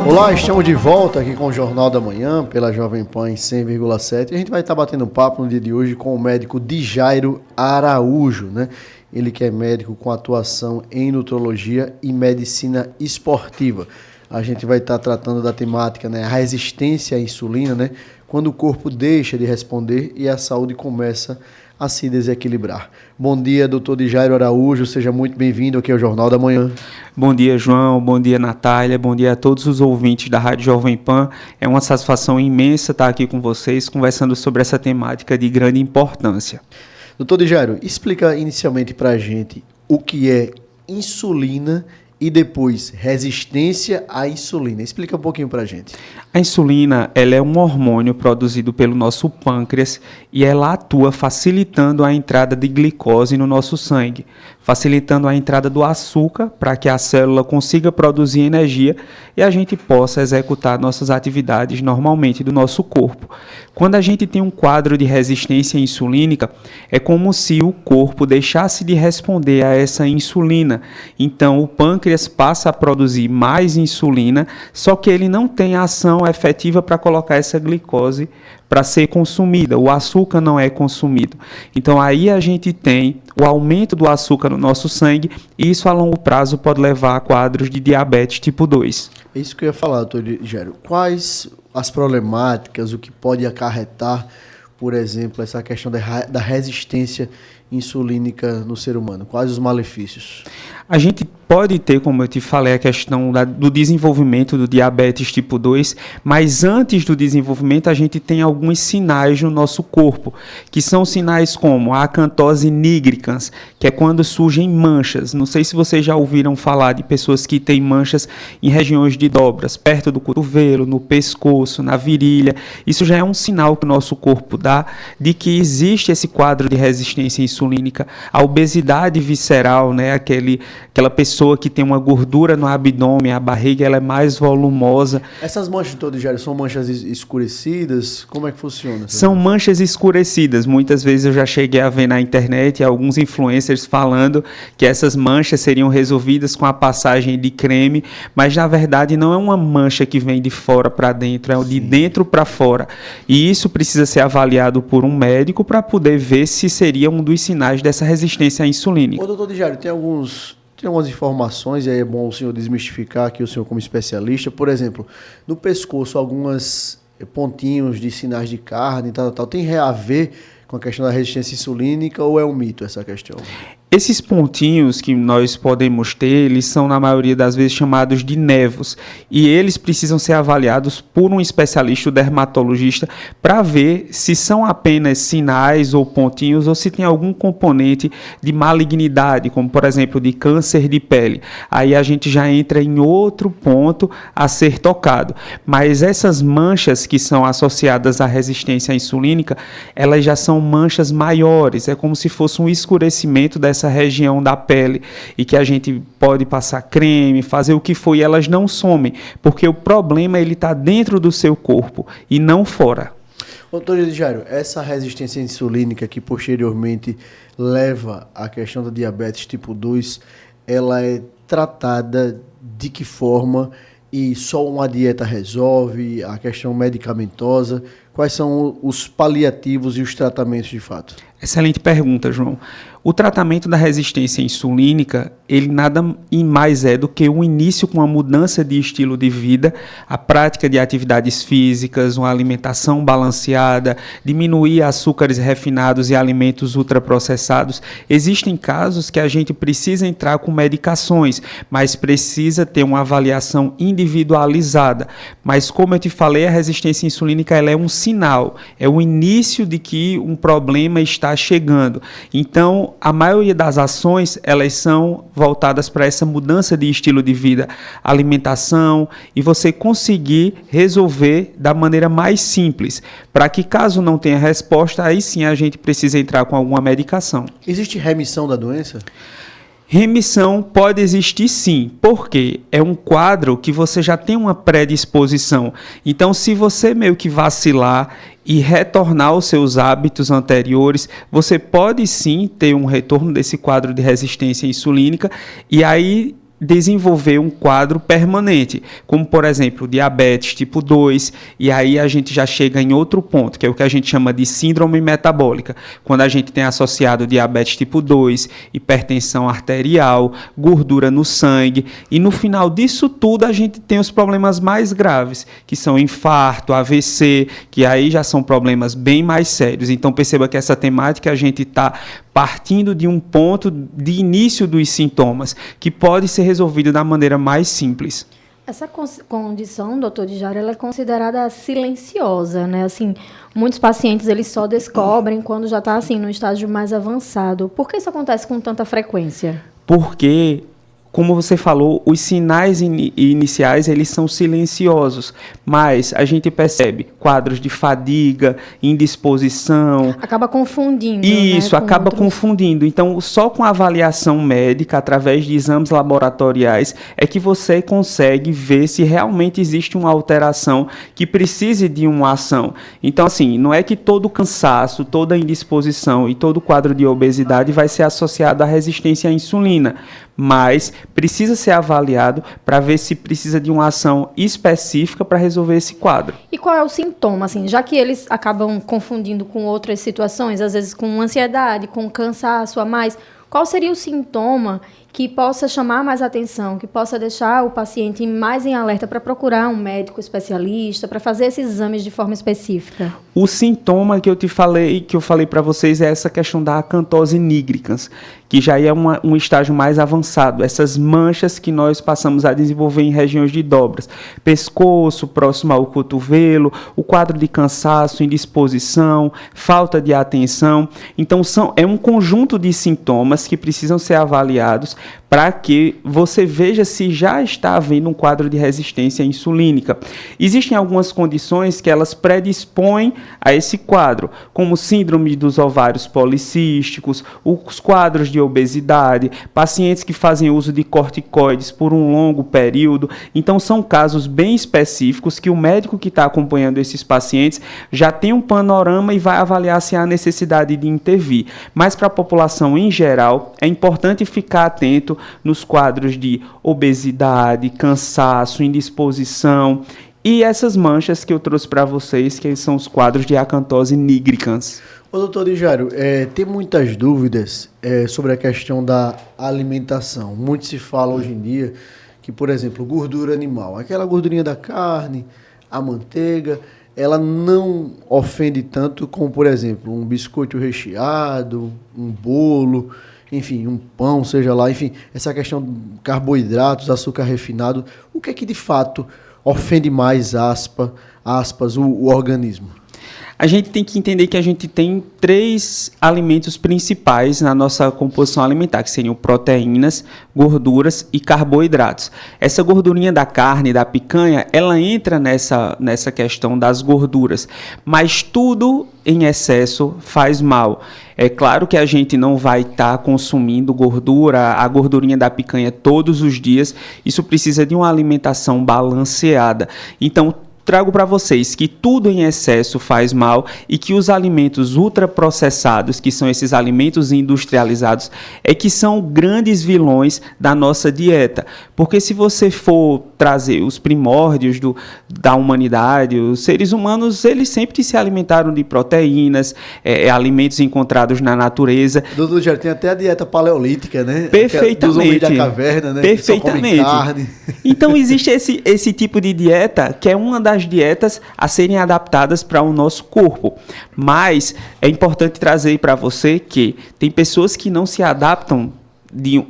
Olá, estamos de volta aqui com o Jornal da Manhã, pela Jovem Pan em 100,7. A gente vai estar batendo papo no dia de hoje com o médico Dijairo Araújo, né? Ele que é médico com atuação em nutrologia e medicina esportiva. A gente vai estar tratando da temática, né? A resistência à insulina, né? Quando o corpo deixa de responder e a saúde começa a se desequilibrar. Bom dia, doutor Dijairo Araújo, seja muito bem-vindo aqui ao Jornal da Manhã. Bom dia, João, bom dia, Natália, bom dia a todos os ouvintes da Rádio Jovem Pan. É uma satisfação imensa estar aqui com vocês, conversando sobre essa temática de grande importância. Doutor Dijairo, explica inicialmente para a gente o que é insulina e depois resistência à insulina. Explica um pouquinho para a gente. A insulina, ela é um hormônio produzido pelo nosso pâncreas e ela atua facilitando a entrada de glicose no nosso sangue, facilitando a entrada do açúcar para que a célula consiga produzir energia e a gente possa executar nossas atividades normalmente do nosso corpo. Quando a gente tem um quadro de resistência insulínica, é como se o corpo deixasse de responder a essa insulina. Então, o pâncreas passa a produzir mais insulina, só que ele não tem ação efetiva para colocar essa glicose para ser consumida. O açúcar não é consumido. Então, aí a gente tem o aumento do açúcar no nosso sangue e isso a longo prazo pode levar a quadros de diabetes tipo 2. É isso que eu ia falar, doutor Dijairo. Quais as problemáticas, o que pode acarretar, por exemplo, essa questão da resistência insulínica no ser humano? Quais os malefícios? A gente pode ter, como eu te falei, a questão do desenvolvimento do diabetes tipo 2, mas antes do desenvolvimento a gente tem alguns sinais no nosso corpo, que são sinais como a acantose nigricans, que é quando surgem manchas. Não sei se vocês já ouviram falar de pessoas que têm manchas em regiões de dobras, perto do cotovelo, no pescoço, na virilha. Isso já é um sinal que o nosso corpo dá de que existe esse quadro de resistência insulínica. A obesidade visceral, né, aquela pessoa que tem uma gordura no abdômen, a barriga ela é mais volumosa. Essas manchas todas, Jair, são manchas escurecidas? Como é que funciona? São manchas escurecidas. Muitas vezes eu já cheguei a ver na internet alguns influencers falando que essas manchas seriam resolvidas com a passagem de creme, mas na verdade não é uma mancha que vem de fora para dentro, é de dentro para fora. E isso precisa ser avaliado por um médico para poder ver se seria um dos sinais dessa resistência insulínica. Ô, doutor Dijairo, tem algumas informações, e aí é bom o senhor desmistificar aqui, o senhor como especialista. Por exemplo, no pescoço, alguns pontinhos de sinais de carne, tal. Tem a ver com a questão da resistência insulínica ou é um mito essa questão? Esses pontinhos que nós podemos ter, eles são na maioria das vezes chamados de nevos e eles precisam ser avaliados por um especialista, o dermatologista, para ver se são apenas sinais ou pontinhos ou se tem algum componente de malignidade, como por exemplo de câncer de pele. Aí a gente já entra em outro ponto a ser tocado. Mas essas manchas que são associadas à resistência insulínica, elas já são manchas maiores, é como se fosse um escurecimento dessa região da pele e que a gente pode passar creme, fazer o que for e elas não somem, porque o problema ele está dentro do seu corpo e não fora. Doutor Dijairo, essa resistência insulínica que posteriormente leva à questão da diabetes tipo 2, ela é tratada de que forma e só uma dieta resolve, a questão medicamentosa? Quais são os paliativos e os tratamentos de fato? Excelente pergunta, João. O tratamento da resistência insulínica, ele nada mais é do que o início com uma mudança de estilo de vida, a prática de atividades físicas, uma alimentação balanceada, diminuir açúcares refinados e alimentos ultraprocessados. Existem casos que a gente precisa entrar com medicações, mas precisa ter uma avaliação individualizada. Mas como eu te falei, a resistência insulínica ela é um sinal, é o início de que um problema está chegando. Então, a maioria das ações, elas são voltadas para essa mudança de estilo de vida, alimentação, e você conseguir resolver da maneira mais simples, para que caso não tenha resposta, aí sim a gente precisa entrar com alguma medicação. Existe remissão da doença? Remissão pode existir sim, porque é um quadro que você já tem uma predisposição. Então, se você meio que vacilar e retornar aos seus hábitos anteriores, você pode sim ter um retorno desse quadro de resistência insulínica e aí desenvolver um quadro permanente, como por exemplo diabetes tipo 2, e aí a gente já chega em outro ponto, que é o que a gente chama de síndrome metabólica, quando a gente tem associado diabetes tipo 2, hipertensão arterial, gordura no sangue, e no final disso tudo a gente tem os problemas mais graves, que são infarto, AVC, que aí já são problemas bem mais sérios. Então perceba que essa temática a gente está partindo de um ponto de início dos sintomas, que pode ser resolvido da maneira mais simples. Essa condição, doutor Djairo, ela é considerada silenciosa, né? Assim, muitos pacientes eles só descobrem quando já está assim, no estágio mais avançado. Por que isso acontece com tanta frequência? Porque, como você falou, os sinais iniciais eles são silenciosos, mas a gente percebe quadros de fadiga, indisposição. Acaba confundindo. Isso, né, acaba confundindo. Então, só com a avaliação médica, através de exames laboratoriais, é que você consegue ver se realmente existe uma alteração que precise de uma ação. Então, assim, não é que todo cansaço, toda indisposição e todo quadro de obesidade vai ser associado à resistência à insulina, mas precisa ser avaliado para ver se precisa de uma ação específica para resolver esse quadro. E qual é o sintoma, assim, já que eles acabam confundindo com outras situações, às vezes com ansiedade, com cansaço a mais, qual seria o sintoma que possa chamar mais atenção, que possa deixar o paciente mais em alerta para procurar um médico especialista, para fazer esses exames de forma específica? O sintoma que eu falei para vocês é essa questão da acantose nigricans, que já é um estágio mais avançado, essas manchas que nós passamos a desenvolver em regiões de dobras, pescoço, próximo ao cotovelo, o quadro de cansaço, indisposição, falta de atenção. Então, é um conjunto de sintomas que precisam ser avaliados para que você veja se já está havendo um quadro de resistência insulínica. Existem algumas condições que elas predispõem a esse quadro, como síndrome dos ovários policísticos, os quadros de obesidade, pacientes que fazem uso de corticoides por um longo período. Então, são casos bem específicos que o médico que está acompanhando esses pacientes já tem um panorama e vai avaliar se há necessidade de intervir. Mas para a população em geral, é importante ficar atento nos quadros de obesidade, cansaço, indisposição e essas manchas que eu trouxe para vocês, que são os quadros de acantose nigricans. Ô, doutor Djairo, tem muitas dúvidas sobre a questão da alimentação. Muito se fala hoje em dia que, por exemplo, gordura animal, aquela gordurinha da carne, a manteiga, ela não ofende tanto como, por exemplo, um biscoito recheado, um bolo, enfim, um pão, seja lá, enfim, essa questão de carboidratos, açúcar refinado, o que é que de fato ofende mais, aspas, o organismo? A gente tem que entender que a gente tem 3 alimentos principais na nossa composição alimentar, que seriam proteínas, gorduras e carboidratos. Essa gordurinha da carne, da picanha, ela entra nessa questão das gorduras, mas tudo em excesso faz mal. É claro que a gente não vai estar consumindo gordura, a gordurinha da picanha todos os dias, isso precisa de uma alimentação balanceada. Então, trago para vocês que tudo em excesso faz mal e que os alimentos ultraprocessados, que são esses alimentos industrializados, é que são grandes vilões da nossa dieta. Porque se você for trazer os primórdios da humanidade, os seres humanos, eles sempre se alimentaram de proteínas, alimentos encontrados na natureza. Doutor, já tem até a dieta paleolítica, né? Perfeitamente. Dos homens da caverna, né? Perfeitamente. Que só comem carne. Então existe esse tipo de dieta que é uma das dietas a serem adaptadas para o nosso corpo. Mas é importante trazer para você que tem pessoas que não se adaptam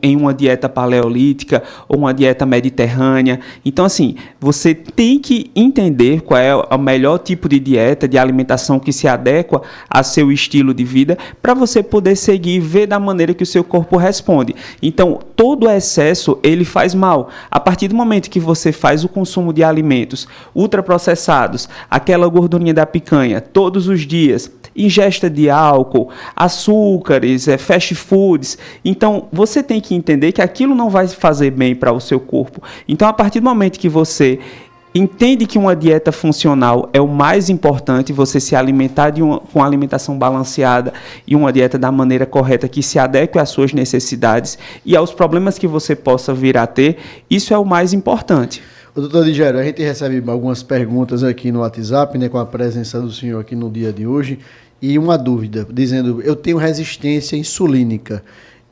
em uma dieta paleolítica ou uma dieta mediterrânea. Então, assim, você tem que entender qual é o melhor tipo de dieta, de alimentação que se adequa a seu estilo de vida, para você poder seguir e ver da maneira que o seu corpo responde. Então, todo excesso, ele faz mal. A partir do momento que você faz o consumo de alimentos ultraprocessados, aquela gordurinha da picanha, todos os dias, ingesta de álcool, açúcares, fast foods, então você tem que entender que aquilo não vai fazer bem para o seu corpo. Então, a partir do momento que você entende que uma dieta funcional é o mais importante, você se alimentar com alimentação balanceada e uma dieta da maneira correta que se adeque às suas necessidades e aos problemas que você possa vir a ter, isso é o mais importante. O doutor Digério, a gente recebe algumas perguntas aqui no WhatsApp, né, com a presença do senhor aqui no dia de hoje, e uma dúvida, dizendo, eu tenho resistência insulínica,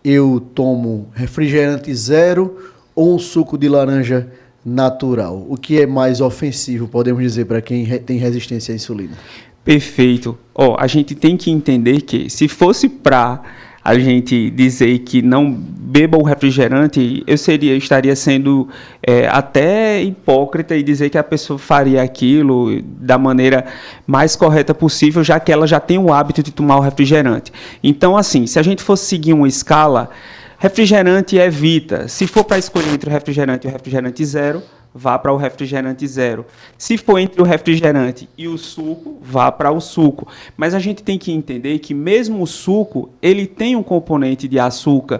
eu tomo refrigerante zero ou um suco de laranja natural? O que é mais ofensivo, podemos dizer, para quem tem resistência à insulina? Perfeito. A gente tem que entender que, se fosse para a gente dizer que não beba o refrigerante, estaria sendo até hipócrita e dizer que a pessoa faria aquilo da maneira mais correta possível, já que ela já tem o hábito de tomar o refrigerante. Então, assim, se a gente fosse seguir uma escala, refrigerante evita. Se for para escolher entre o refrigerante e o refrigerante zero, vá para o refrigerante zero. Se for entre o refrigerante e o suco, vá para o suco. Mas a gente tem que entender que mesmo o suco, ele tem um componente de açúcar.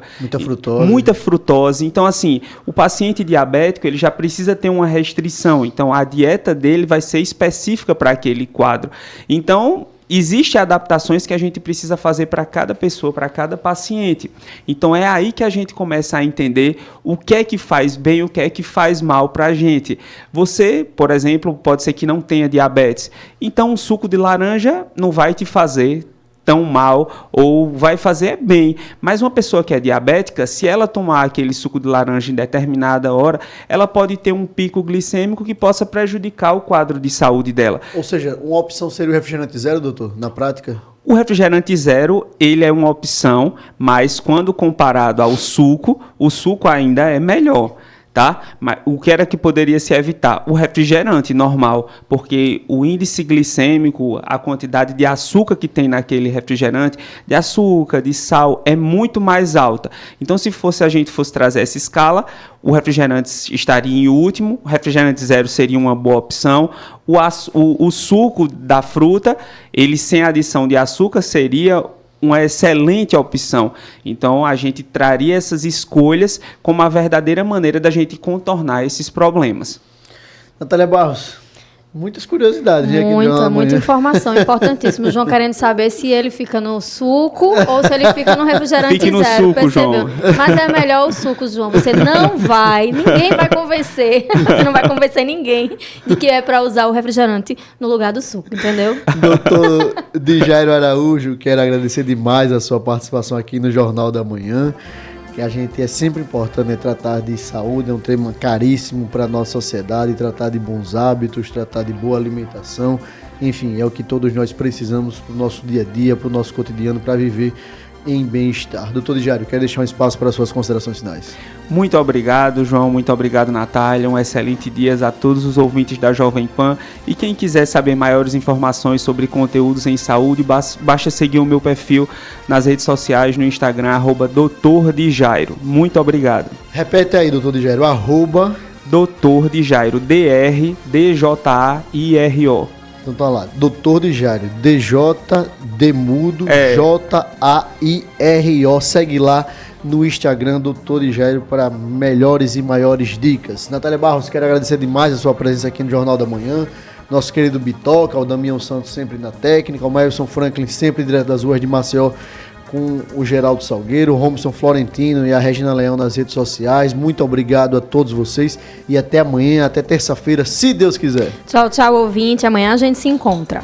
Muita frutose. Então, assim, o paciente diabético, ele já precisa ter uma restrição. Então, a dieta dele vai ser específica para aquele quadro. Então, existem adaptações que a gente precisa fazer para cada pessoa, para cada paciente. Então, é aí que a gente começa a entender o que é que faz bem, o que é que faz mal para a gente. Você, por exemplo, pode ser que não tenha diabetes. Então, um suco de laranja não vai te fazer tão mal ou vai fazer bem. Mas uma pessoa que é diabética, se ela tomar aquele suco de laranja em determinada hora, ela pode ter um pico glicêmico que possa prejudicar o quadro de saúde dela. Ou seja, uma opção seria o refrigerante zero, doutor, na prática? O refrigerante zero, ele é uma opção, mas quando comparado ao suco, o suco ainda é melhor. Tá? Mas o que era que poderia se evitar? O refrigerante normal, porque o índice glicêmico, a quantidade de açúcar que tem naquele refrigerante, de açúcar, de sal, é muito mais alta. Então, se a gente fosse trazer essa escala, o refrigerante estaria em último, o refrigerante zero seria uma boa opção, o suco da fruta, ele sem adição de açúcar, seria uma excelente opção. Então, a gente traria essas escolhas como a verdadeira maneira da gente contornar esses problemas. Natália Barros, muitas curiosidades. Muita informação, importantíssimo. O João querendo saber se ele fica no suco ou se ele fica no refrigerante Fique no zero, suco, percebeu? João. Mas é melhor o suco, João. Ninguém vai convencer, você não vai convencer ninguém de que é para usar o refrigerante no lugar do suco, entendeu? Doutor Digério Araújo, quero agradecer demais a sua participação aqui no Jornal da Manhã. Que a gente é sempre importante, né? Tratar de saúde, é um tema caríssimo para a nossa sociedade, tratar de bons hábitos, tratar de boa alimentação, enfim, é o que todos nós precisamos para o nosso dia a dia, para o nosso cotidiano, para viver em bem-estar. Doutor Digério, quero deixar um espaço para as suas considerações finais. Muito obrigado, João. Muito obrigado, Natália. Um excelente dia a todos os ouvintes da Jovem Pan. E quem quiser saber maiores informações sobre conteúdos em saúde, basta seguir o meu perfil nas redes sociais, no Instagram, @Dr. Digério. Muito obrigado. Repete aí, doutor Digério, Dr. Digério, DRDJAIRO. Então tá lá, doutor Digério, DJAIRO. Segue lá no Instagram, doutor Digério, para melhores e maiores dicas. Natália Barros, quero agradecer demais a sua presença aqui no Jornal da Manhã. Nosso querido Bitoca, o Damião Santos sempre na técnica, o Mailson Franklin sempre direto das ruas de Maceió com o Geraldo Salgueiro, o Robson Florentino e a Regina Leão nas redes sociais. Muito obrigado a todos vocês e até amanhã, até terça-feira, se Deus quiser. Tchau, tchau, ouvinte. Amanhã a gente se encontra.